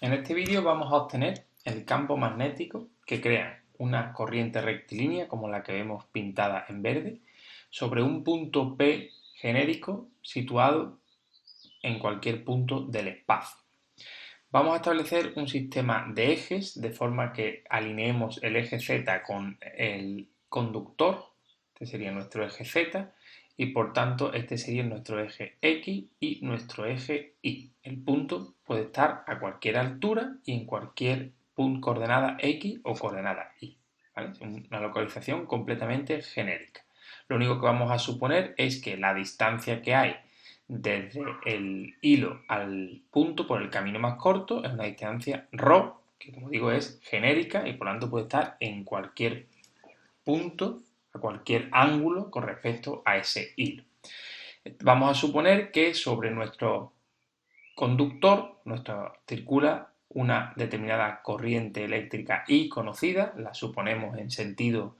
En este vídeo vamos a obtener el campo magnético que crea una corriente rectilínea como la que vemos pintada en verde sobre un punto P genérico situado en cualquier punto del espacio. Vamos a establecer un sistema de ejes de forma que alineemos el eje Z con el conductor, este sería nuestro eje Z, y por tanto este sería nuestro eje X y nuestro eje Y. El punto puede estar a cualquier altura y en cualquier coordenada X o coordenada Y. ¿Vale? Es una localización completamente genérica. Lo único que vamos a suponer es que la distancia que hay desde el hilo al punto por el camino más corto es una distancia ρ, que como digo es genérica y por lo tanto puede estar en cualquier punto, a cualquier ángulo con respecto a ese hilo. Vamos a suponer que sobre nuestro conductor circula una determinada corriente eléctrica I conocida, la suponemos en sentido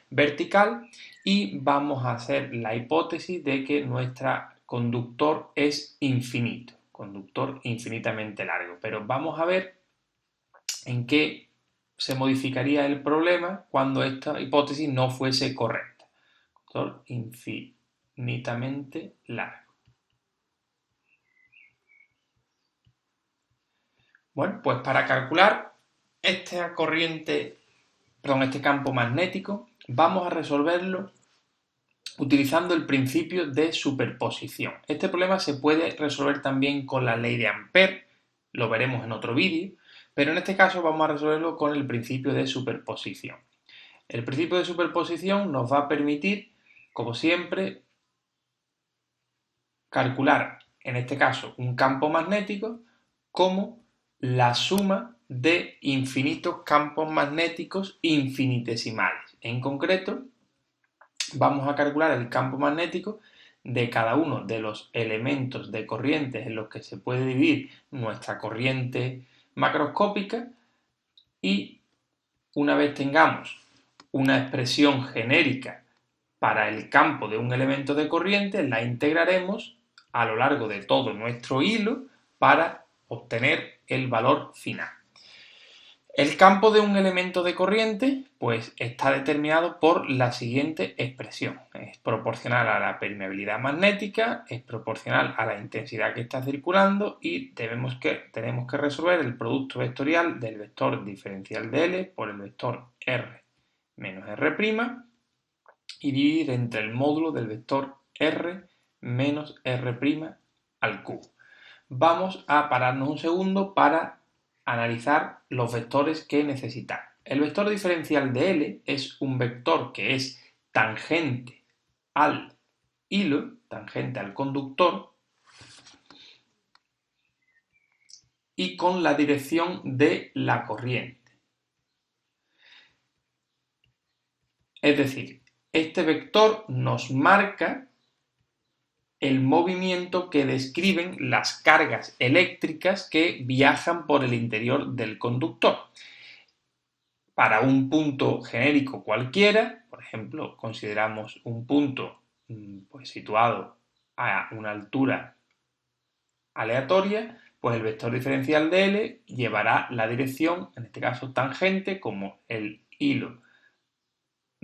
vertical y vamos a hacer la hipótesis de que nuestro conductor es infinito, conductor infinitamente largo. Pero vamos a ver en qué se modificaría el problema cuando esta hipótesis no fuese correcta. Conductor infinitamente largo. Bueno, pues para calcular esta corriente, este campo magnético, vamos a resolverlo utilizando el principio de superposición. Este problema se puede resolver también con la ley de Ampère, lo veremos en otro vídeo, pero en este caso vamos a resolverlo con el principio de superposición. El principio de superposición nos va a permitir, como siempre, calcular, en este caso, un campo magnético como la suma de infinitos campos magnéticos infinitesimales. En concreto, vamos a calcular el campo magnético de cada uno de los elementos de corrientes en los que se puede dividir nuestra corriente macroscópica y una vez tengamos una expresión genérica para el campo de un elemento de corriente, la integraremos a lo largo de todo nuestro hilo para obtener el valor final. El campo de un elemento de corriente pues está determinado por la siguiente expresión. Es proporcional a la permeabilidad magnética, es proporcional a la intensidad que está circulando y tenemos que resolver el producto vectorial del vector diferencial de L por el vector R menos R' y dividir entre el módulo del vector R menos R' al cubo. Vamos a pararnos un segundo para analizar los vectores que necesitamos. El vector diferencial de L es un vector que es tangente al hilo, tangente al conductor, y con la dirección de la corriente. Es decir, este vector nos marca el movimiento que describen las cargas eléctricas que viajan por el interior del conductor. Para un punto genérico cualquiera, por ejemplo, consideramos un punto pues, situado a una altura aleatoria, pues el vector diferencial de L llevará la dirección, en este caso tangente, como el hilo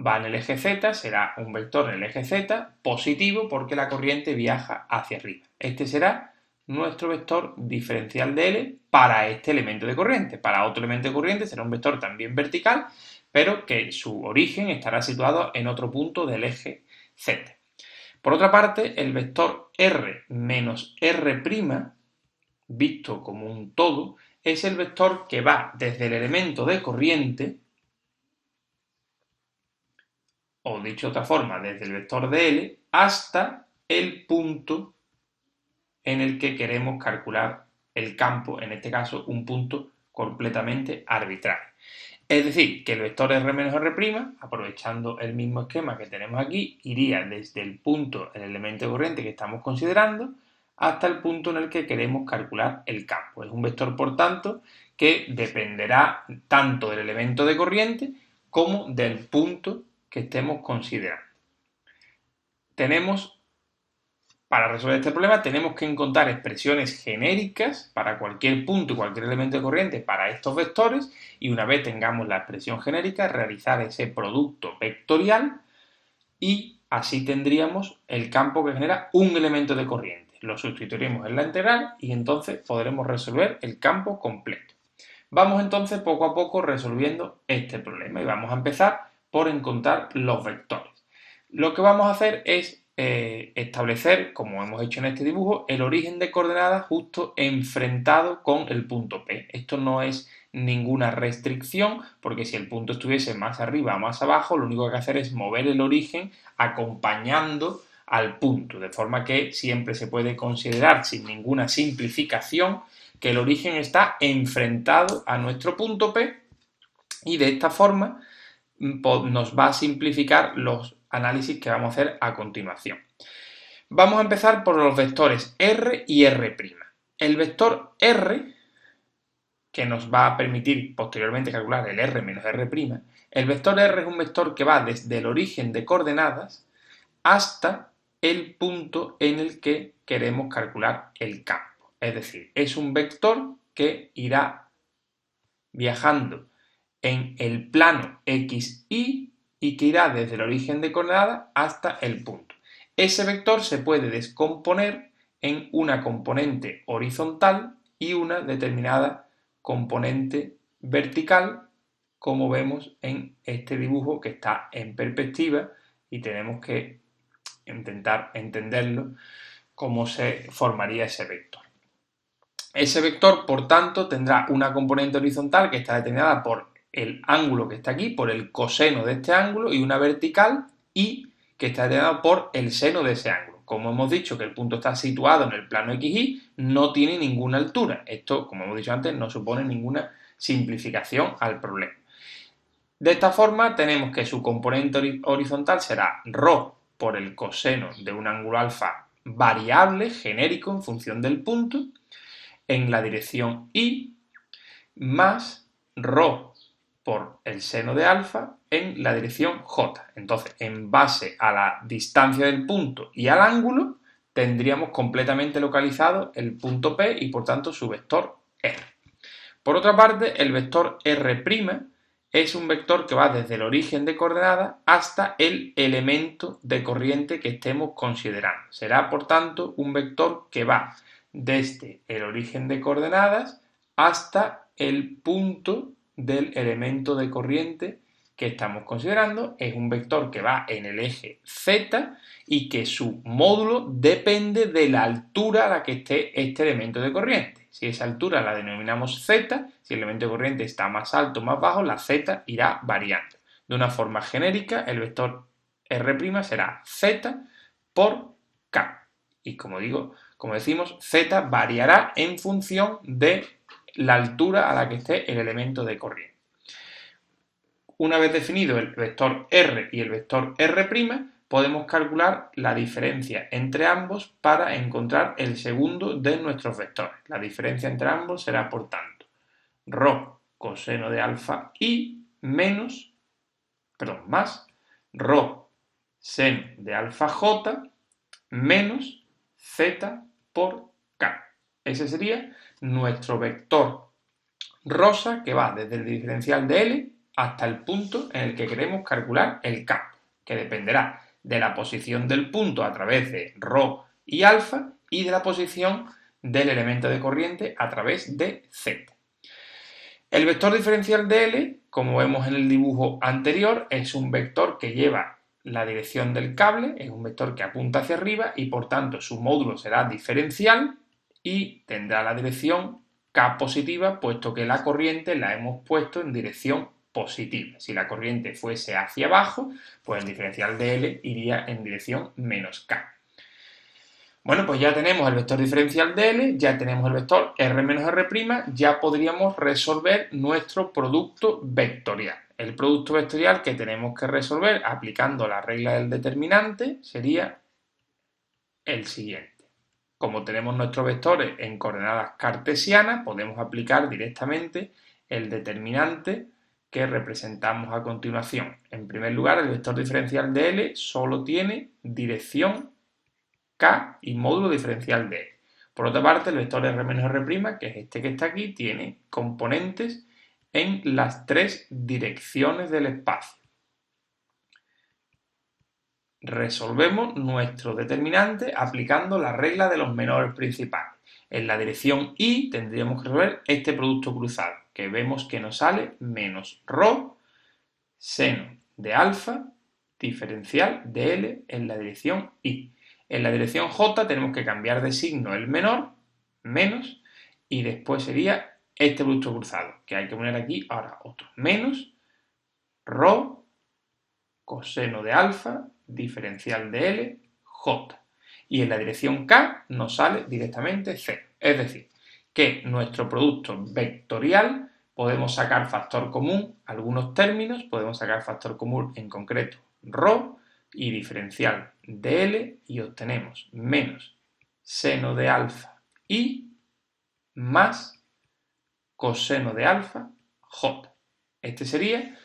va en el eje Z, será un vector en el eje Z positivo porque la corriente viaja hacia arriba. Este será nuestro vector diferencial de L para este elemento de corriente. Para otro elemento de corriente será un vector también vertical, pero que su origen estará situado en otro punto del eje Z. Por otra parte, el vector R menos R', visto como un todo, es el vector que va desde el elemento de corriente, o dicho de otra forma, desde el vector de L hasta el punto en el que queremos calcular el campo, en este caso un punto completamente arbitrario. Es decir, que el vector R menos R', aprovechando el mismo esquema que tenemos aquí, iría desde el punto, el elemento de corriente que estamos considerando, hasta el punto en el que queremos calcular el campo. Es un vector, por tanto, que dependerá tanto del elemento de corriente como del punto que estemos considerando. Tenemos Para resolver este problema tenemos que encontrar expresiones genéricas para cualquier punto y cualquier elemento de corriente para estos vectores y una vez tengamos la expresión genérica realizar ese producto vectorial y así tendríamos el campo que genera un elemento de corriente. Lo sustituiremos en la integral y entonces podremos resolver el campo completo. Vamos entonces poco a poco resolviendo este problema y vamos a empezar por encontrar los vectores. Lo que vamos a hacer es establecer, como hemos hecho en este dibujo, el origen de coordenadas justo enfrentado con el punto P. Esto no es ninguna restricción, porque si el punto estuviese más arriba o más abajo, lo único que hay que hacer es mover el origen acompañando al punto, de forma que siempre se puede considerar sin ninguna simplificación que el origen está enfrentado a nuestro punto P y de esta forma nos va a simplificar los análisis que vamos a hacer a continuación. Vamos a empezar por los vectores R y R'. El vector R, que nos va a permitir posteriormente calcular el R menos R', el vector R es un vector que va desde el origen de coordenadas hasta el punto en el que queremos calcular el campo. Es decir, es un vector que irá viajando en el plano XY y que irá desde el origen de coordenadas hasta el punto. Ese vector se puede descomponer en una componente horizontal y una determinada componente vertical, como vemos en este dibujo que está en perspectiva y tenemos que intentar entenderlo cómo se formaría ese vector. Ese vector, por tanto, tendrá una componente horizontal que está determinada por el ángulo que está aquí, por el coseno de este ángulo, y una vertical y que está determinada por el seno de ese ángulo. Como hemos dicho que el punto está situado en el plano XY, no tiene ninguna altura. Esto, como hemos dicho antes, no supone ninguna simplificación al problema. De esta forma tenemos que su componente horizontal será ρ por el coseno de un ángulo alfa variable, genérico, en función del punto, en la dirección Y, más ρ por el seno de alfa en la dirección J. Entonces, en base a la distancia del punto y al ángulo, tendríamos completamente localizado el punto P y, por tanto, su vector R. Por otra parte, el vector R' es un vector que va desde el origen de coordenadas hasta el elemento de corriente que estemos considerando. Será, por tanto, un vector que va desde el origen de coordenadas hasta el punto del elemento de corriente que estamos considerando. Es un vector que va en el eje Z y que su módulo depende de la altura a la que esté este elemento de corriente. Si esa altura la denominamos Z, si el elemento de corriente está más alto o más bajo, la Z irá variando. De una forma genérica, el vector R' será Z por K. Y como decimos, Z variará en función de la altura a la que esté el elemento de corriente. Una vez definido el vector R y el vector R', podemos calcular la diferencia entre ambos para encontrar el segundo de nuestros vectores. La diferencia entre ambos será, por tanto, ρ coseno de alfa y más ρ seno de alfa j menos z por k. Ese sería nuestro vector rosa que va desde el diferencial de L hasta el punto en el que queremos calcular el campo, que dependerá de la posición del punto a través de ρ y alfa y de la posición del elemento de corriente a través de z. El vector diferencial de L, como vemos en el dibujo anterior, es un vector que lleva la dirección del cable, es un vector que apunta hacia arriba y por tanto su módulo será diferencial y tendrá la dirección K positiva, puesto que la corriente la hemos puesto en dirección positiva. Si la corriente fuese hacia abajo, pues el diferencial de L iría en dirección menos K. Bueno, pues ya tenemos el vector diferencial de L, ya tenemos el vector R menos R', ya podríamos resolver nuestro producto vectorial. El producto vectorial que tenemos que resolver aplicando la regla del determinante sería el siguiente. Como tenemos nuestros vectores en coordenadas cartesianas, podemos aplicar directamente el determinante que representamos a continuación. En primer lugar, el vector diferencial de L solo tiene dirección K y módulo diferencial de L. Por otra parte, el vector R menos R', que es este que está aquí, tiene componentes en las tres direcciones del espacio. Resolvemos nuestro determinante aplicando la regla de los menores principales. En la dirección Y tendríamos que resolver este producto cruzado, que vemos que nos sale menos ρ seno de alfa diferencial de L en la dirección Y. En la dirección J tenemos que cambiar de signo el menor, menos, y después sería este producto cruzado, que hay que poner aquí ahora otro, menos ρ coseno de alfa diferencial de L, J. Y en la dirección K nos sale directamente 0. Es decir, que nuestro producto vectorial podemos sacar factor común algunos términos, podemos sacar factor común en concreto ρ y diferencial de L y obtenemos menos seno de alfa y más coseno de alfa J. Este sería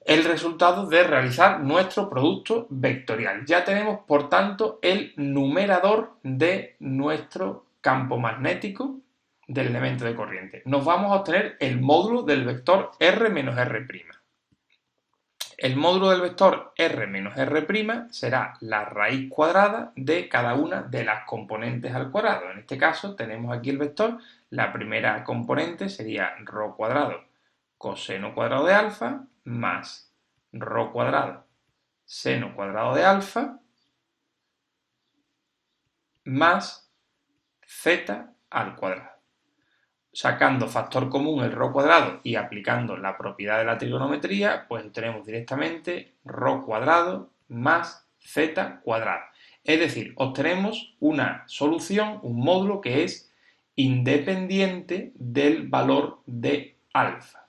el resultado de realizar nuestro producto vectorial. Ya tenemos, por tanto, el numerador de nuestro campo magnético del elemento de corriente. Nos vamos a obtener el módulo del vector R menos R'. El módulo del vector R menos R' será la raíz cuadrada de cada una de las componentes al cuadrado. En este caso tenemos aquí el vector, la primera componente sería ρ cuadrado coseno cuadrado de alfa más ρ cuadrado seno cuadrado de alfa más z al cuadrado. Sacando factor común el ρ cuadrado y aplicando la propiedad de la trigonometría, pues tenemos directamente ρ cuadrado más z cuadrado. Es decir, obtenemos una solución, un módulo que es independiente del valor de alfa.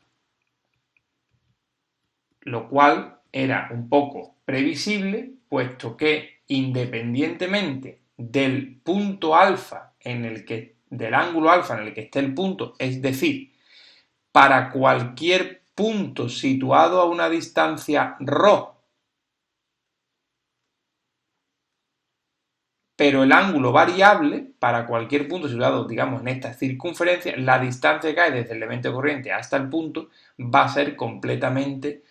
Lo cual era un poco previsible, puesto que independientemente del punto alfa del ángulo alfa en el que esté el punto, es decir, para cualquier punto situado a una distancia ρ, pero el ángulo variable, para cualquier punto situado, digamos, en esta circunferencia, la distancia que cae desde el elemento de corriente hasta el punto va a ser completamente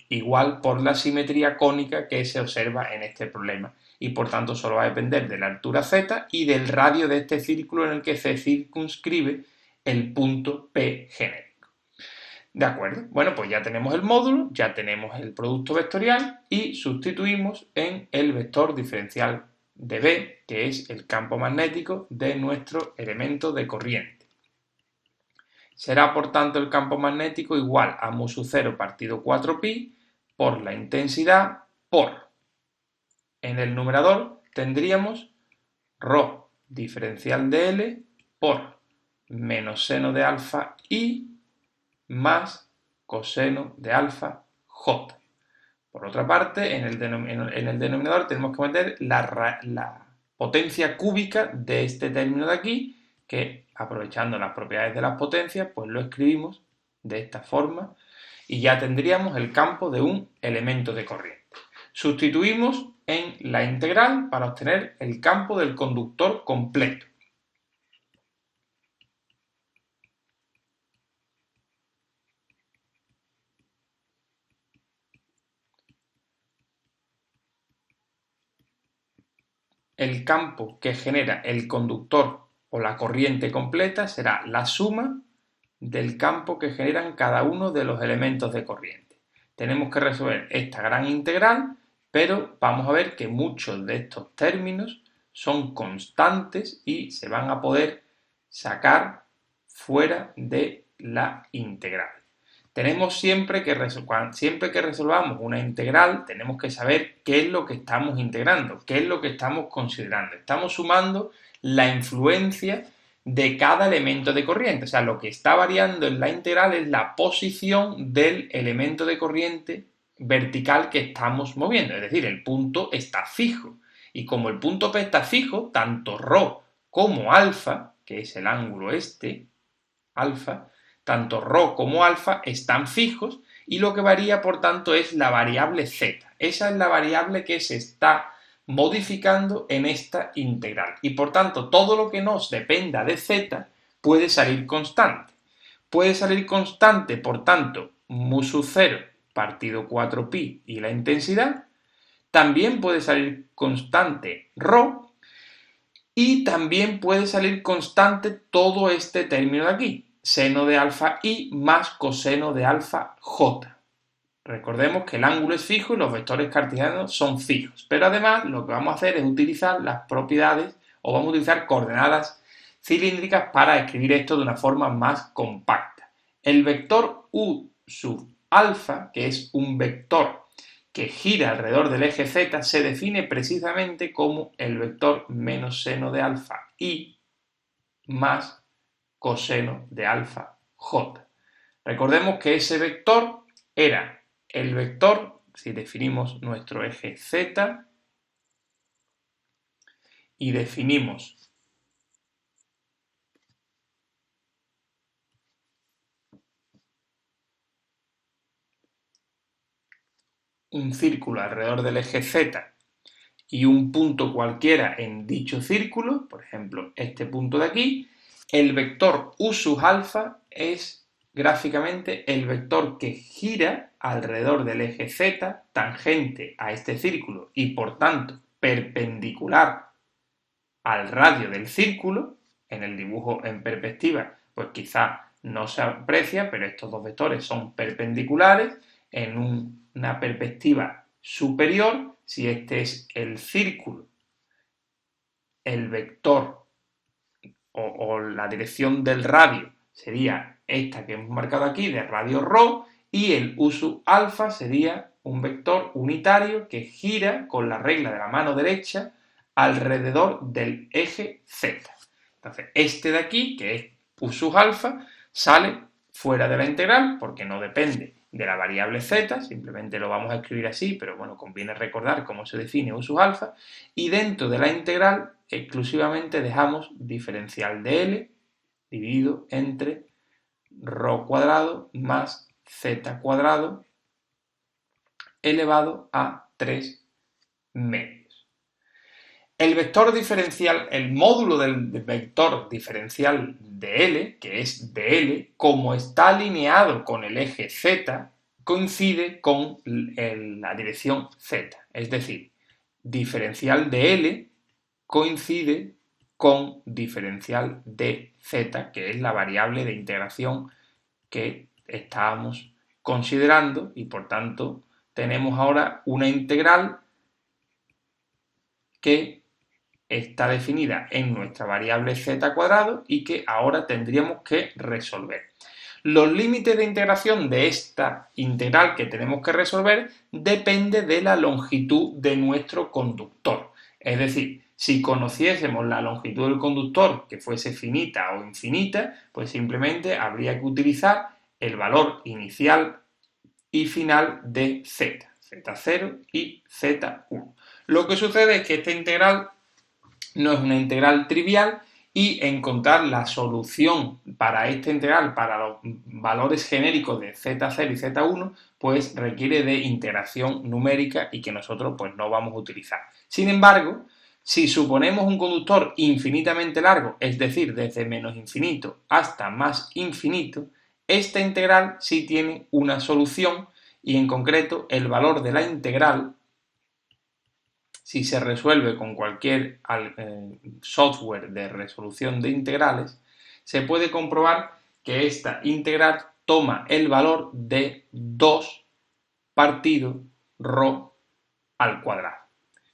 igual por la simetría cónica que se observa en este problema. Y por tanto solo va a depender de la altura z y del radio de este círculo en el que se circunscribe el punto P genérico. ¿De acuerdo? Bueno, pues ya tenemos el módulo, ya tenemos el producto vectorial y sustituimos en el vector diferencial de B, que es el campo magnético de nuestro elemento de corriente. Será por tanto el campo magnético igual a mu sub 0 partido 4pi por la intensidad por, en el numerador tendríamos ρ diferencial de L por menos seno de alfa I más coseno de alfa J. Por otra parte, en el denominador tenemos que meter la potencia cúbica de este término de aquí, que aprovechando las propiedades de las potencias, pues lo escribimos de esta forma y ya tendríamos el campo de un elemento de corriente. Sustituimos en la integral para obtener el campo del conductor completo. El campo que genera el conductor o la corriente completa será la suma del campo que generan cada uno de los elementos de corriente. Tenemos que resolver esta gran integral, pero vamos a ver que muchos de estos términos son constantes y se van a poder sacar fuera de la integral. Tenemos siempre que resolvamos una integral, tenemos que saber qué es lo que estamos integrando, qué es lo que estamos considerando. Estamos sumando la influencia de cada elemento de corriente. O sea, lo que está variando en la integral es la posición del elemento de corriente vertical que estamos moviendo. Es decir, el punto está fijo. Y como el punto P está fijo, tanto ρ como alfa, que es el ángulo este, alfa, tanto ρ como alfa están fijos y lo que varía, por tanto, es la variable z. Esa es la variable que se está modificando en esta integral. Y por tanto, todo lo que nos dependa de z puede salir constante. Puede salir constante, por tanto, mu sub 0 partido 4pi y la intensidad. También puede salir constante ρ y también puede salir constante todo este término de aquí, seno de alfa i más coseno de alfa j. Recordemos que el ángulo es fijo y los vectores cartesianos son fijos, pero además lo que vamos a hacer es utilizar las propiedades o vamos a utilizar coordenadas cilíndricas para escribir esto de una forma más compacta. El vector u sub alfa, que es un vector que gira alrededor del eje z, se define precisamente como el vector menos seno de alfa i más coseno de alfa j. Recordemos que ese vector era el vector, si definimos nuestro eje z y definimos un círculo alrededor del eje z y un punto cualquiera en dicho círculo, por ejemplo este punto de aquí, el vector u sub alfa es gráficamente el vector que gira alrededor del eje z tangente a este círculo y por tanto perpendicular al radio del círculo. En el dibujo en perspectiva pues quizá no se aprecia, pero estos dos vectores son perpendiculares en una perspectiva superior. Si este es el círculo, el vector o la dirección del radio sería esta que hemos marcado aquí de radio ρ y el u sub alfa sería un vector unitario que gira con la regla de la mano derecha alrededor del eje z. Entonces, este de aquí, que es u sub alfa, sale fuera de la integral porque no depende de la variable z, simplemente lo vamos a escribir así, pero bueno, conviene recordar cómo se define u sub alfa, y dentro de la integral exclusivamente dejamos diferencial de L dividido entre ρ cuadrado más z cuadrado elevado a 3 medios. El vector diferencial, el módulo del vector diferencial de L, que es de L, como está alineado con el eje z, coincide con la dirección z. Es decir, diferencial de L coincide con diferencial de z, que es la variable de integración que estábamos considerando, y por tanto tenemos ahora una integral que está definida en nuestra variable z cuadrado y que ahora tendríamos que resolver. Los límites de integración de esta integral que tenemos que resolver depende de la longitud de nuestro conductor. Es decir, si conociésemos la longitud del conductor que fuese finita o infinita, pues simplemente habría que utilizar el valor inicial y final de z, z0 y z1. Lo que sucede es que esta integral no es una integral trivial y encontrar la solución para esta integral, para los valores genéricos de z0 y z1, pues requiere de integración numérica y que nosotros pues no vamos a utilizar. Sin embargo, si suponemos un conductor infinitamente largo, es decir, desde menos infinito hasta más infinito, esta integral sí tiene una solución y en concreto el valor de la integral, si se resuelve con cualquier software de resolución de integrales, se puede comprobar que esta integral toma el valor de 2 partido ρ al cuadrado.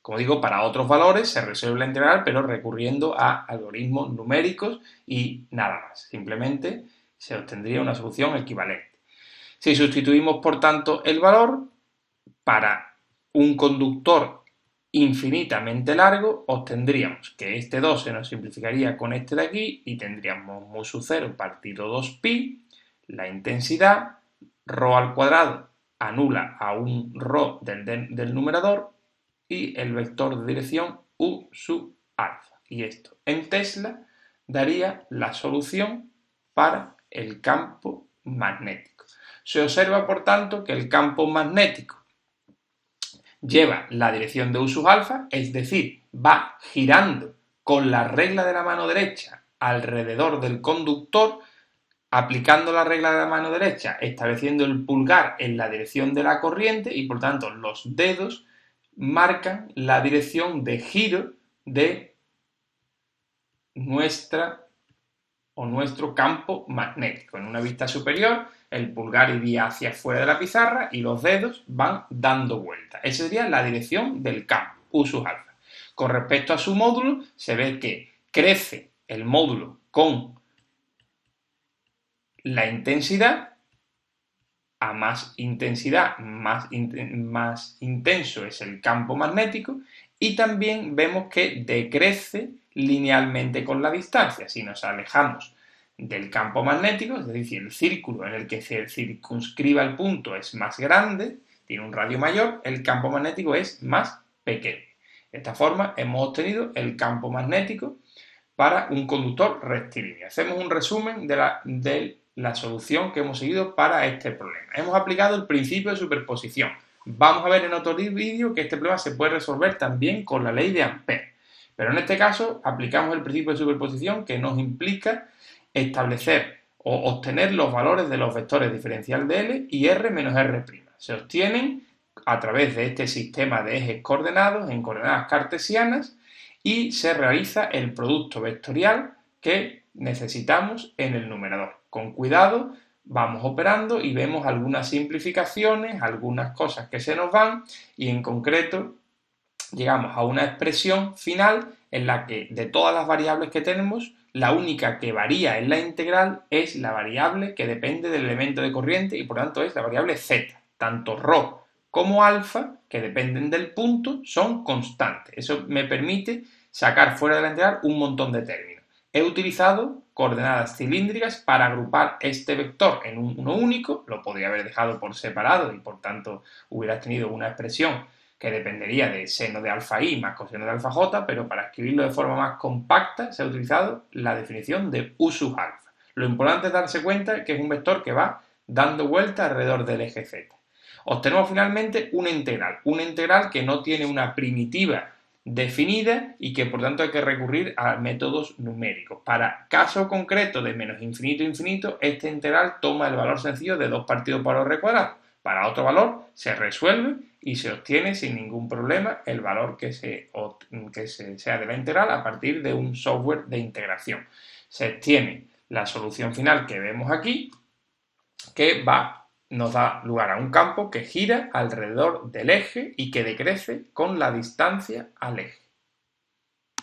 Como digo, para otros valores se resuelve la integral, pero recurriendo a algoritmos numéricos y nada más. Simplemente se obtendría una solución equivalente. Si sustituimos, por tanto, el valor para un conductor infinitamente largo, obtendríamos que este 2 se nos simplificaría con este de aquí y tendríamos mu sub 0 partido 2pi, la intensidad, ρ al cuadrado anula a un ρ del numerador y el vector de dirección u sub alfa. Y esto en Tesla daría la solución para el campo magnético. Se observa, por tanto, que el campo magnético lleva la dirección de U sub alfa, es decir, va girando con la regla de la mano derecha alrededor del conductor, aplicando la regla de la mano derecha, estableciendo el pulgar en la dirección de la corriente y por tanto los dedos marcan la dirección de giro de nuestro campo magnético. En una vista superior, el pulgar iría hacia afuera de la pizarra y los dedos van dando vueltas. Esa sería la dirección del campo, U sub alfa. Con respecto a su módulo, se ve que crece el módulo con la intensidad. A más intensidad, más intenso es el campo magnético, y también vemos que decrece linealmente con la distancia. Si nos alejamos del campo magnético, es decir, el círculo en el que se circunscriba el punto es más grande, tiene un radio mayor, el campo magnético es más pequeño. De esta forma hemos obtenido el campo magnético para un conductor rectilíneo. Hacemos un resumen de la solución que hemos seguido para este problema. Hemos aplicado el principio de superposición. Vamos a ver en otro vídeo que este problema se puede resolver también con la ley de Ampère. Pero en este caso aplicamos el principio de superposición, que nos implica establecer o obtener los valores de los vectores diferencial de L y R menos R'. Se obtienen a través de este sistema de ejes coordenados en coordenadas cartesianas y se realiza el producto vectorial que necesitamos en el numerador. Con cuidado vamos operando y vemos algunas simplificaciones, algunas cosas que se nos van, y en concreto llegamos a una expresión final en la que de todas las variables que tenemos, la única que varía en la integral es la variable que depende del elemento de corriente y por tanto es la variable z. Tanto ρ como alfa, que dependen del punto, son constantes. Eso me permite sacar fuera de la integral un montón de términos. He utilizado coordenadas cilíndricas para agrupar este vector en uno único. Lo podría haber dejado por separado y por tanto hubieras tenido una expresión que dependería de seno de alfa i más coseno de alfa j, pero para escribirlo de forma más compacta se ha utilizado la definición de U sub alfa. Lo importante es darse cuenta que es un vector que va dando vueltas alrededor del eje z. Obtenemos finalmente una integral que no tiene una primitiva definida y que por tanto hay que recurrir a métodos numéricos. Para caso concreto de menos infinito a infinito, esta integral toma el valor sencillo de 2 partido por r cuadrado. Para otro valor se resuelve y se obtiene sin ningún problema el valor que sea de la integral a partir de un software de integración. Se obtiene la solución final que vemos aquí, que nos da lugar a un campo que gira alrededor del eje y que decrece con la distancia al eje.